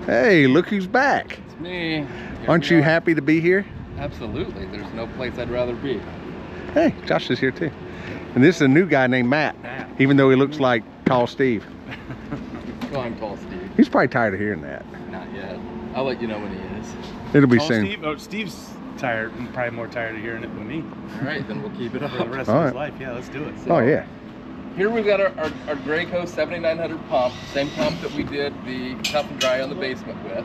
Hey, look who's back. It's me. Aren't you happy to be here? Absolutely. There's no place I'd rather be. Hey, Josh is here too. And this is a new guy named Matt, even though he looks like Tall Steve. Well, I'm Tall Steve. He's probably tired of hearing that. Not yet. I'll let you know when he is. It'll be Tall soon. Steve? Oh, Steve's tired, and probably more tired of hearing it than me. All right, then we'll keep it up. For the rest All of his right. life. Yeah, let's do it. Oh yeah. Here we've got our Graco 7900 pump, same pump that we did the tough and dry on the basement with.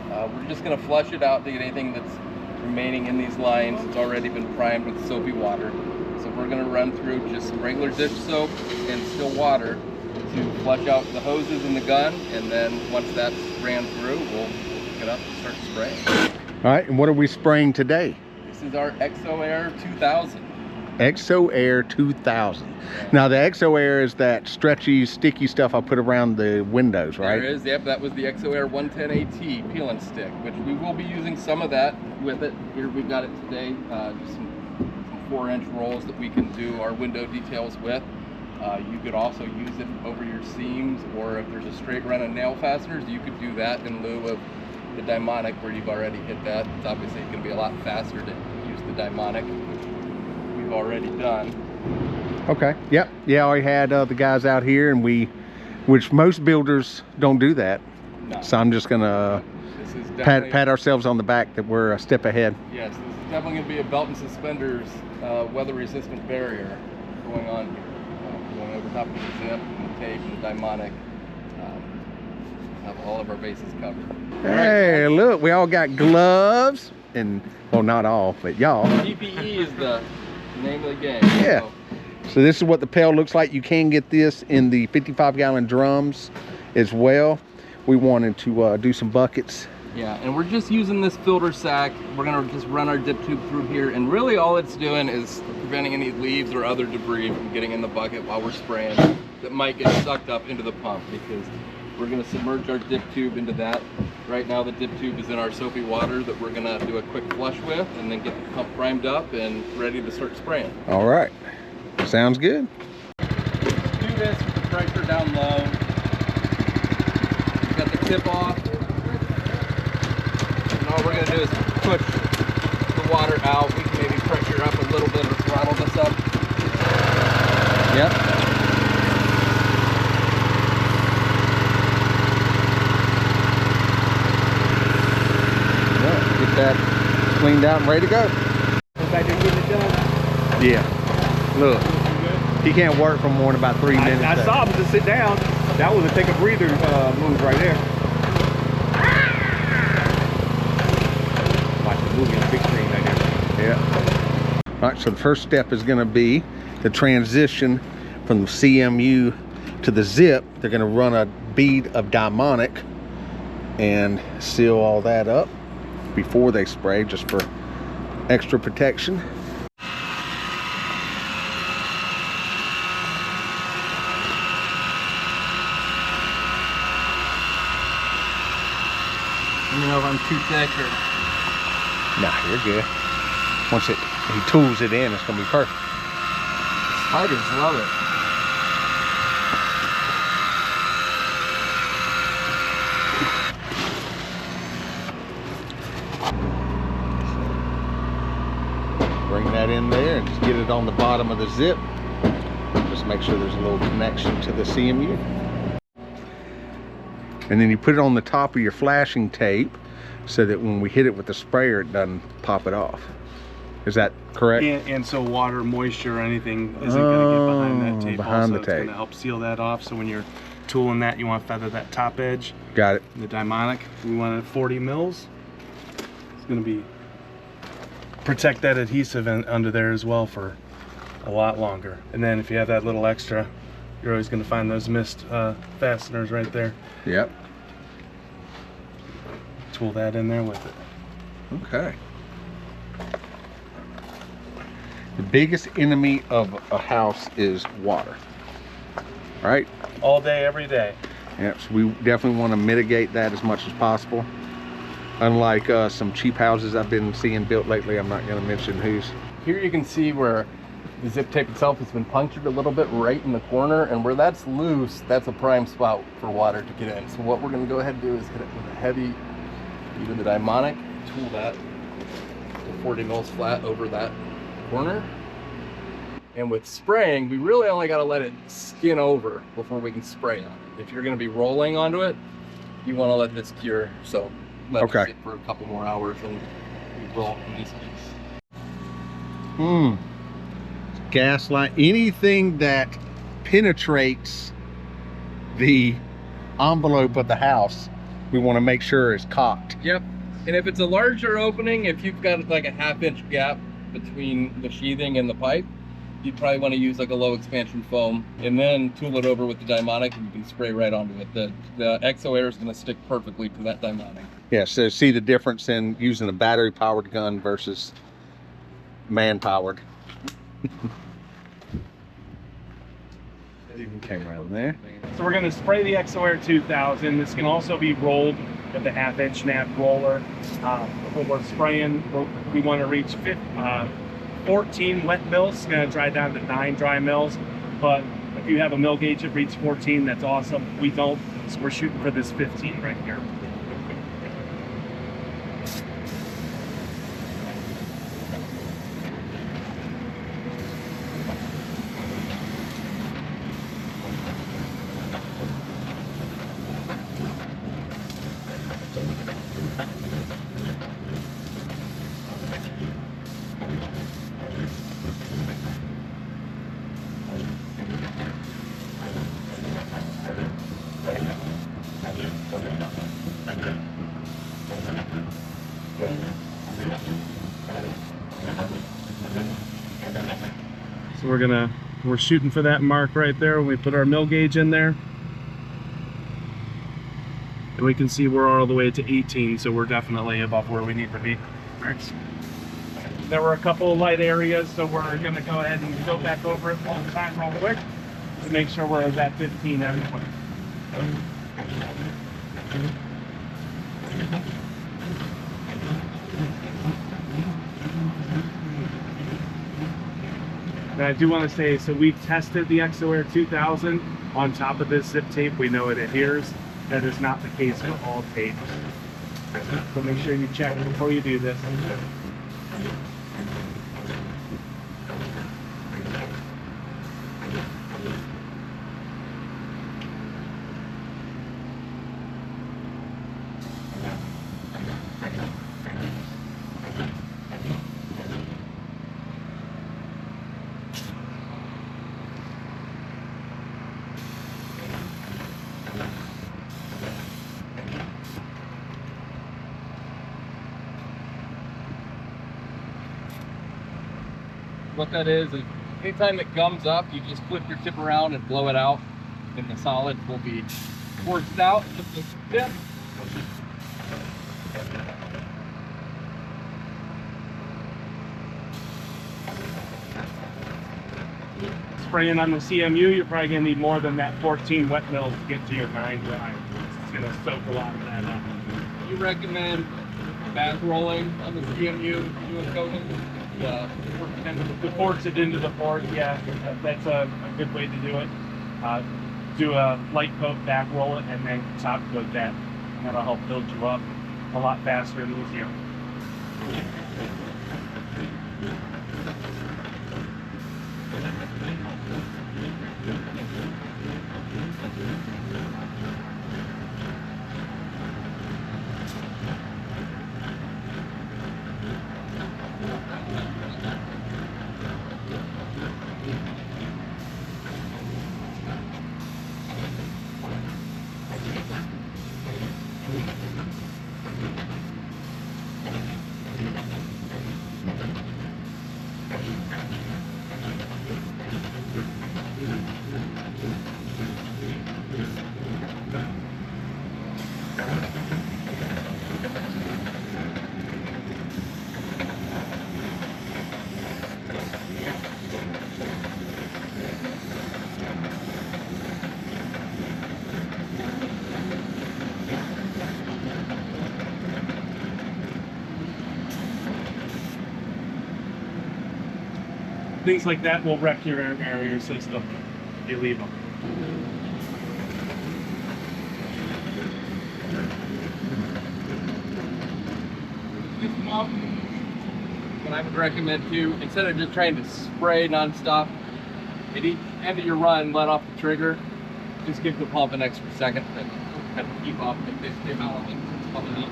We're just going to flush it out to get anything that's remaining in these lines. It's already been primed with soapy water. So we're going to run through just some regular dish soap and still water to flush out the hoses in the gun, and then once that's ran through, we'll pick it up and start spraying. All right, and what are we spraying today? This is our EXOAIR 2000. EXOAIR 2000. Now the EXOAIR is that stretchy, sticky stuff I put around the windows, right? There is, yep, that was the EXOAIR 110AT peel and stick, which we will be using some of that with it. Here we've got it today, just some 4-inch rolls that we can do our window details with. You could also use it over your seams, or if there's a straight run of nail fasteners, you could do that in lieu of the Dimonic where you've already hit that. It's obviously going to be a lot faster to use the Dimonic, which we've already done. Okay. Yep. Yeah, I had the guys out here, and which most builders don't do that. No. So I'm just gonna pat ourselves on the back that we're a step ahead. Yes, this is definitely going to be a belt and suspenders weather-resistant barrier going on here. Going over top of the zip and the tape and the Dimonic. Have all of our bases covered. Hey, look, we all got gloves, and well, not all, but y'all. PPE is the name of the game. Yeah. So this is what the pail looks like. You can get this in the 55-gallon drums as well. We wanted to do some buckets. Yeah, and we're just using this filter sack. We're gonna just run our dip tube through here, and really all it's doing is preventing any leaves or other debris from getting in the bucket while we're spraying that might get sucked up into the pump, because we're gonna submerge our dip tube into that. Right now the dip tube is in our soapy water that we're gonna do a quick flush with, and then get the pump primed up and ready to start spraying. All right, sounds good. Do this with the pressure down low. We've got the tip off. All we're going to do is push the water out. We can maybe pressure up a little bit or throttle this up. Yep. Get that cleaned out and ready to go. Back there getting it done. Yeah. Look, he can't work for more than about 3 minutes. I saw him just sit down. That was a take a breather move right there. Movie on a big screen right there. Yeah. All right, so the first step is going to be the transition from the CMU to the zip. They're going to run a bead of Dimonic and seal all that up before they spray, just for extra protection. Let me know if I'm too thick or... Nah, you're good. Once he tools it in, it's going to be perfect. Spiders love it. Bring that in there and just get it on the bottom of the zip. Just make sure there's a little connection to the CMU. And then you put it on the top of your flashing tape so that when we hit it with the sprayer, it doesn't pop it off. Is that correct? And so water, moisture, or anything isn't going to get behind that tape. Behind the tape. It's going to help seal that off. So when you're tooling that, you want to feather that top edge. Got it. The Dimonic, we want it at 40 mils. It's going to be protect that adhesive under there as well for a lot longer. And then if you have that little extra, you're always going to find those missed fasteners right there. Yep. Tool that in there with it. Okay. The biggest enemy of a house is water, right? All day, every day. Yep, so we definitely want to mitigate that as much as possible. Unlike some cheap houses I've been seeing built lately, I'm not going to mention whose. Here you can see where The zip tape itself has been punctured a little bit right in the corner, and where that's loose, that's a prime spot for water to get in. So what we're going to go ahead and do is hit it with a heavy bead of the Dimonic, tool that to 40 mils flat over that corner. And with spraying, we really only got to let it skin over before we can spray on it. If you're going to be rolling onto it, you want to let this cure. So let it sit for a couple more hours and we roll in this case. Gaslight, anything that penetrates the envelope of the house, we want to make sure is caulked. Yep. And if it's a larger opening, if you've got like a 1/2 inch gap between the sheathing and the pipe, you'd probably want to use like a low expansion foam and then tool it over with the Dimonic and you can spray right onto it. The EXOAIR is going to stick perfectly to that Dimonic. Yeah, so see the difference in using a battery powered gun versus man powered. Came around there. So we're going to spray the EXOAIR 2000. This can also be rolled with the 1/2 inch nap roller. When we're spraying, we want to reach 14 wet mils. It's going to dry down to 9 dry mils. But if you have a mill gauge that reads 14, that's awesome. We don't, so we're shooting for this 15 right here. So we're shooting for that mark right there when we put our mill gauge in there. And we can see we're all the way to 18, so we're definitely above where we need to be. There were a couple of light areas, so we're going to go ahead and go back over it one time real quick to make sure we're at that 15 everywhere. And I do want to say, so we've tested the EXOAIR 2000 on top of this zip tape. We know it adheres. That is not the case for all tapes. So make sure you check before you do this. What that is anytime it gums up, you just flip your tip around and blow it out, and the solid will be forced out with the tip. Spraying on the CMU, you're probably going to need more than that 14 wet mils to get to your 9 dry. It's going to soak a lot of that up. You recommend back rolling on the CMU doing coating? Yeah, and the force it into the board, yeah, that's a good way to do it. Do a light coat, back roll it, and then top coat that. And that'll help build you up a lot faster and easier. things like that will wreck your air barrier system if you leave them. This pump, what I would recommend too, instead of just trying to spray nonstop, at each end of your run, let off the trigger, just give the pump an extra second and kind of keep up with the amount of it's pumping up.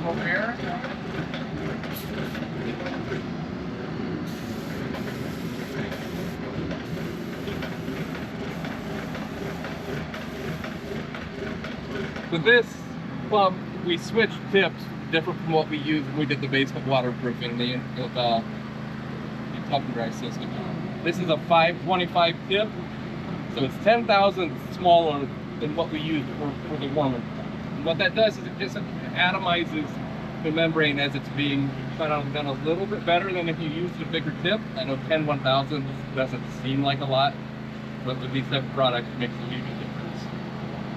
Over here. With this pump, we switched tips different from what we used when we did the basement waterproofing, the tough and dry system. This is a 525 tip, so it's 10,000 smaller than what we used for the warmer. And what that does is it just atomizes the membrane as it's being done a little bit better than if you used a bigger tip. I know 10/1000 doesn't seem like a lot, but with these type of products, it makes a huge difference.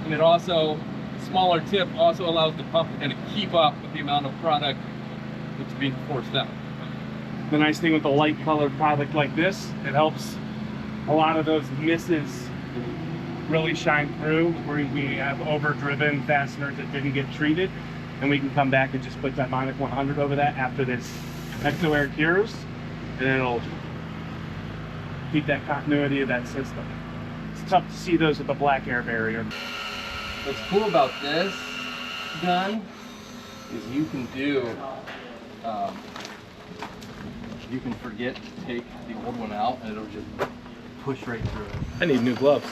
And it also, the smaller tip also allows the pump to kind of keep up with the amount of product that's being forced out. The nice thing with a light colored product like this, it helps a lot of those misses really shine through, where we have overdriven fasteners that didn't get treated, and we can come back and just put Dimonic 100 over that after this EXOAIR cures, and it'll keep that continuity of that system. It's tough to see those with the black air barrier. What's cool about this gun is you can do, you can forget to take the old one out and it'll just push right through it. I need new gloves.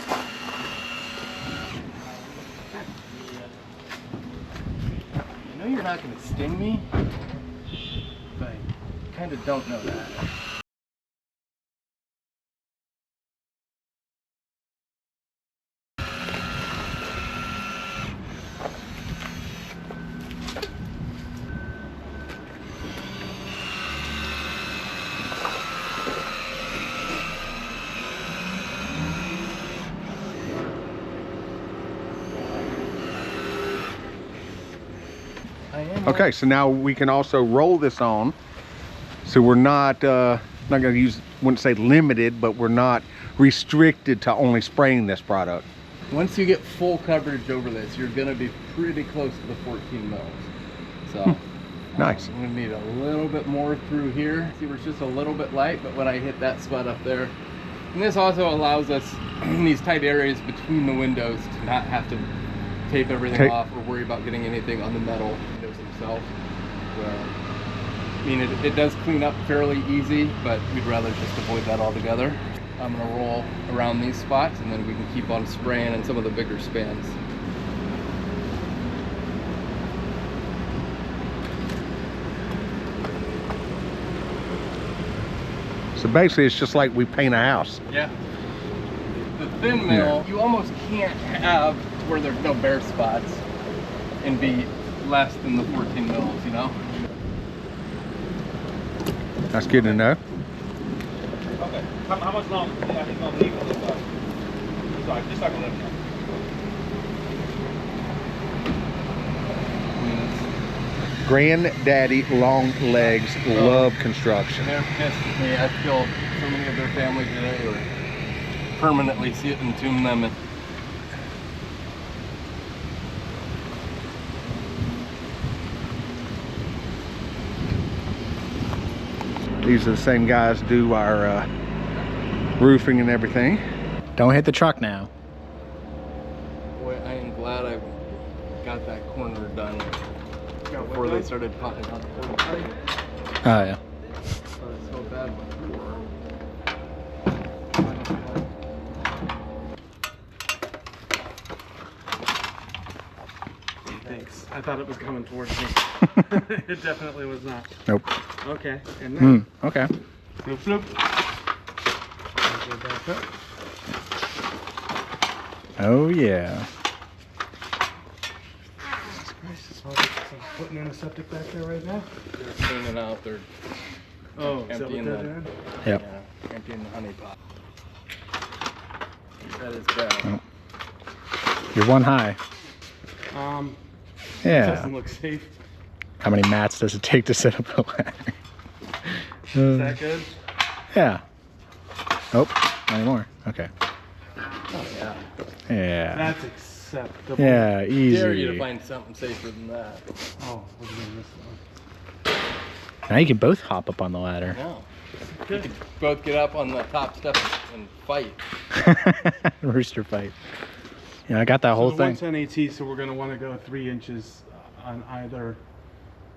I know you're not going to sting me, but I kind of don't know that. Okay, so now we can also roll this on. So we're not going to use, wouldn't say limited, but we're not restricted to only spraying this product. Once you get full coverage over this, you're going to be pretty close to the 14 mils. So Nice. I'm going to need a little bit more through here. See, it's just a little bit light, but when I hit that spot up there, and this also allows us in these tight areas between the windows to not have to tape everything off or worry about getting anything on the metal windows themselves. I mean, it does clean up fairly easy, but we'd rather just avoid that altogether. I'm going to roll around these spots and then we can keep on spraying in some of the bigger spans. So basically it's just like we paint a house. Yeah. The thin mill, you almost can't have where there's no bare spots and be less than the 14 mils, you know? That's good to know. Okay. How much longer do I think I'm leaving on this side? Sorry, just like a little. Granddaddy long legs love construction. They're pissed at me. I killed so many of their family today, or permanently see it and tomb them. And These are the same guys do our roofing and everything. Don't hit the truck now. boy, I am glad I got that corner done before they started popping out the 45. Oh yeah. Oh, it's so bad before. Thanks. I thought it was coming towards me. It definitely was not. Nope. Okay. And then Okay. flip, flip. Oh yeah. So putting in a septic back there right now. They're cleaning out. They're Oh, is that what emptying they're the doing? Yep. yeah, emptying the honey pot. That is bad. You're one high. Yeah. Doesn't look safe. How many mats does it take to set up a ladder? Is that good? Yeah. Oh, not anymore. Okay. Oh yeah. Yeah. That's acceptable. Yeah, Dare you to easy. find something safer than that? Oh, what do you mean this Now you can both hop up on the ladder. No. We could both get up on the top step and fight. Rooster fight. Yeah, I got that whole so the thing. 110 AT, so we're going to want to go 3 inches on either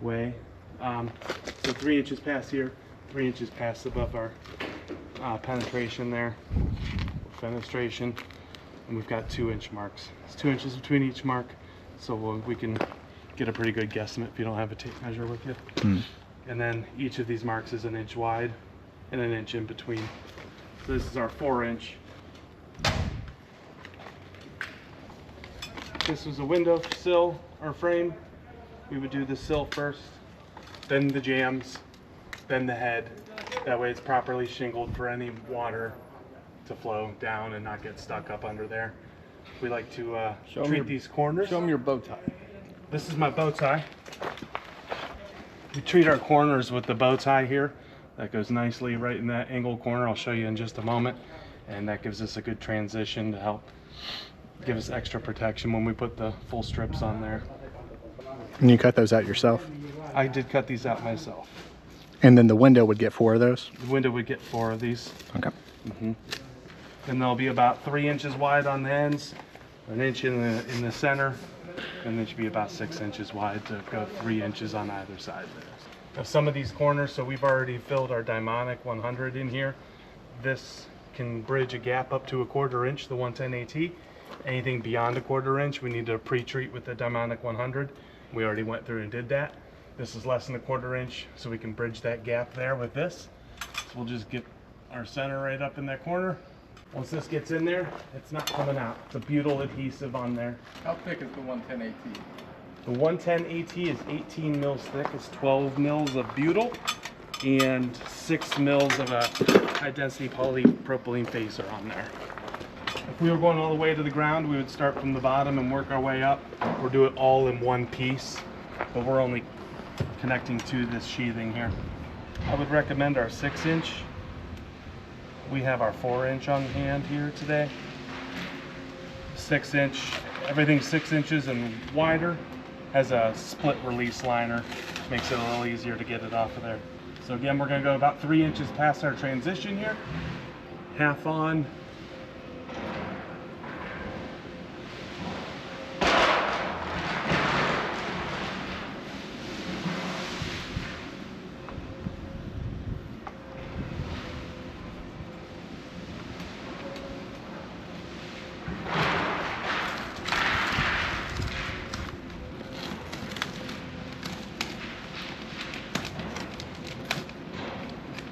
way. So 3 inches past here, 3 inches past above our penetration there, fenestration, and we've got 2-inch marks. It's 2 inches between each mark, so we can get a pretty good guesstimate if you don't have a tape measure with you. Hmm. And then each of these marks is 1 inch wide and 1 inch in between. So this is our 4-inch. This was a window sill or frame. We would do the sill first, then the jambs, then the head. That way it's properly shingled for any water to flow down and not get stuck up under there. We like to treat these corners. Show them your bow tie. This is my bow tie. We treat our corners with the bow tie here. That goes nicely right in that angled corner. I'll show you in just a moment. And that gives us a good transition to help give us extra protection when we put the full strips on there. And you cut those out yourself? I did cut these out myself. And then the window would get 4 of those? The window would get 4 of these. Okay. And they'll be about 3 inches wide on the ends, 1 inch in the center, and they should be about 6 inches wide to go 3 inches on either side there. Now some of these corners, so we've already filled our Dimonic 100 in here. This can bridge a gap up to 1/4 inch, the 110 AT. Anything beyond 1/4 inch, we need to pre-treat with the Dimonic 100. We already went through and did that. This is less than 1/4 inch, so we can bridge that gap there with this. So we'll just get our center right up in that corner. Once this gets in there, it's not coming out. It's a butyl adhesive on there. How thick is the 110 AT? The 110 AT is 18 mils thick. It's 12 mils of butyl and 6 mils of a high density polypropylene facer on there. If we were going all the way to the ground, we would start from the bottom and work our way up, or do it all in one piece, but we're only connecting to this sheathing here. I would recommend our 6-inch. We have our 4-inch on hand here today. 6-inch, everything's 6 inches and wider. Has a split release liner, makes it a little easier to get it off of there. So again, we're gonna go about 3 inches past our transition here. Half on.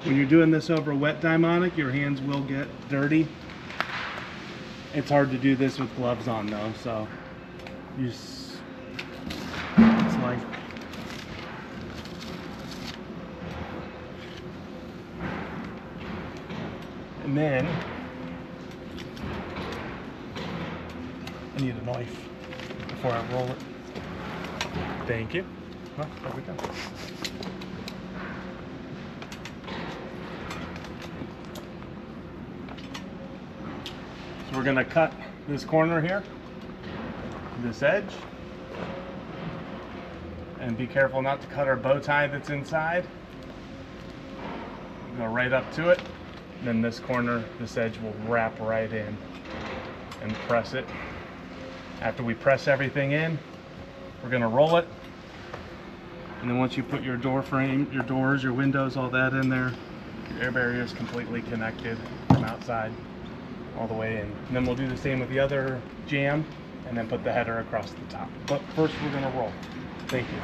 When you're doing this over wet Dimonic, your hands will get dirty. It's hard to do this with gloves on though, so it's like and then I need a knife before I roll it. Thank you. Well, there we go. We're gonna cut this corner here, this edge, and be careful not to cut our bow tie that's inside. Go right up to it, and then this corner, this edge will wrap right in and press it. After we press everything in, we're gonna roll it, and then once you put your door frame, your doors, your windows, all that in there, your air barrier is completely connected from outside all the way in. And then we'll do the same with the other jam and then put the header across the top. But first we're gonna roll. Thank you.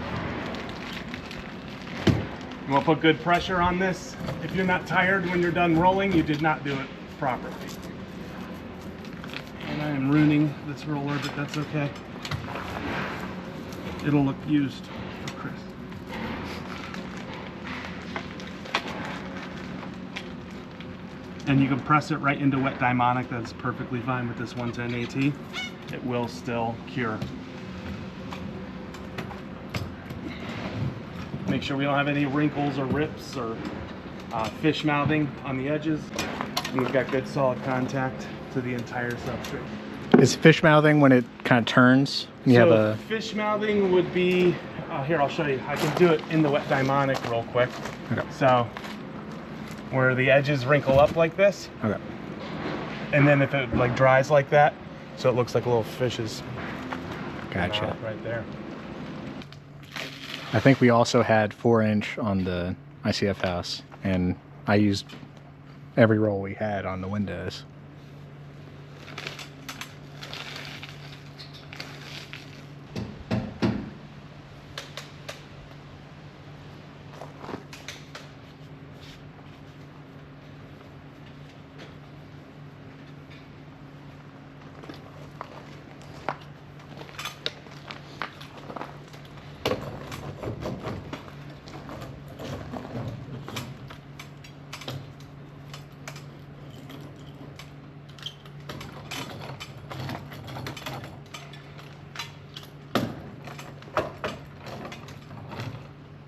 You wanna put good pressure on this. If you're not tired when you're done rolling, you did not do it properly. And I am ruining this roller, but that's okay. It'll look used. And you can press it right into wet Dimonic. That's perfectly fine with this 110 AT. It will still cure. Make sure we don't have any wrinkles or rips or fish mouthing on the edges. And we've got good solid contact to the entire substrate. Is fish mouthing when it kind of turns? You have a fish mouthing would be, here, I'll show you. I can do it in the wet Dimonic real quick. Okay. So, where the edges wrinkle up like this. Okay. And then if it like dries like that, so it looks like little fishes. Gotcha. Right there. I think we also had 4-inch on the ICF house, and I used every roll we had on the windows.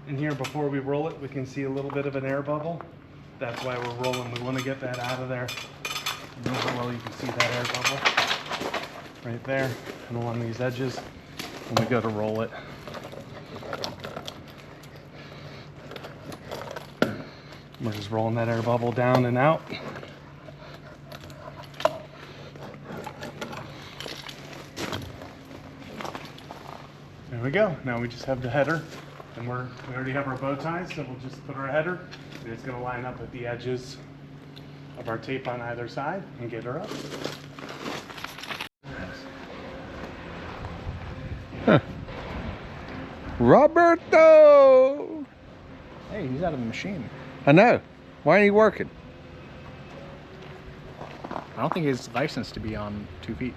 And here, before we roll it, we can see a little bit of an air bubble. That's why we're rolling. We want to get that out of there. And well, you can see that air bubble right there and along these edges when we go to roll it. We're just rolling that air bubble down and out. There we go. Now we just have the header. And we already have our bow ties, so we'll just put our header, and it's going to line up at the edges of our tape on either side and get her up. Huh. Roberto! Hey, he's out of the machine. I know. Why ain't he working? I don't think he's licensed to be on 2 feet.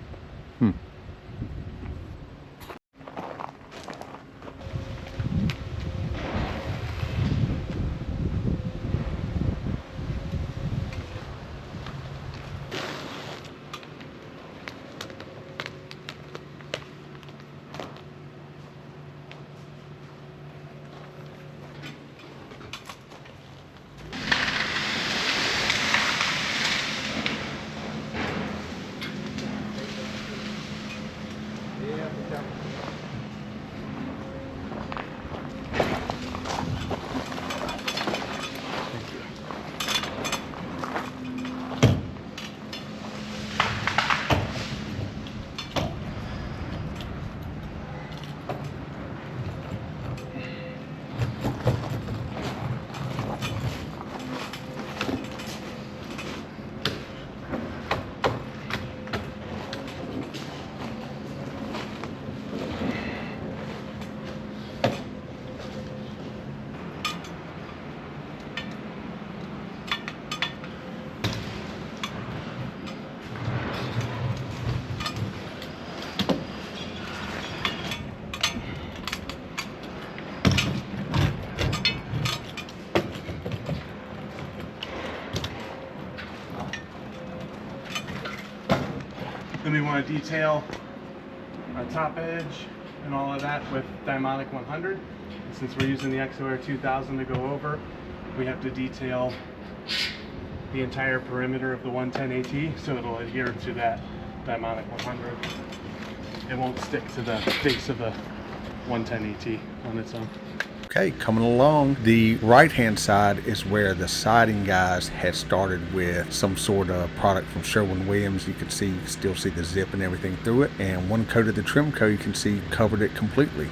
Then we want to detail our top edge and all of that with Dimonic 100. And since we're using the EXOAIR 2000 to go over, we have to detail the entire perimeter of the 110 AT so it'll adhere to that Dimonic 100. It won't stick to the face of the 110 AT on its own. Okay, coming along, the right-hand side is where the siding guys had started with some sort of product from Sherwin-Williams. You can still see the zip and everything through it. And one coat of the Tremco, you can see, covered it completely.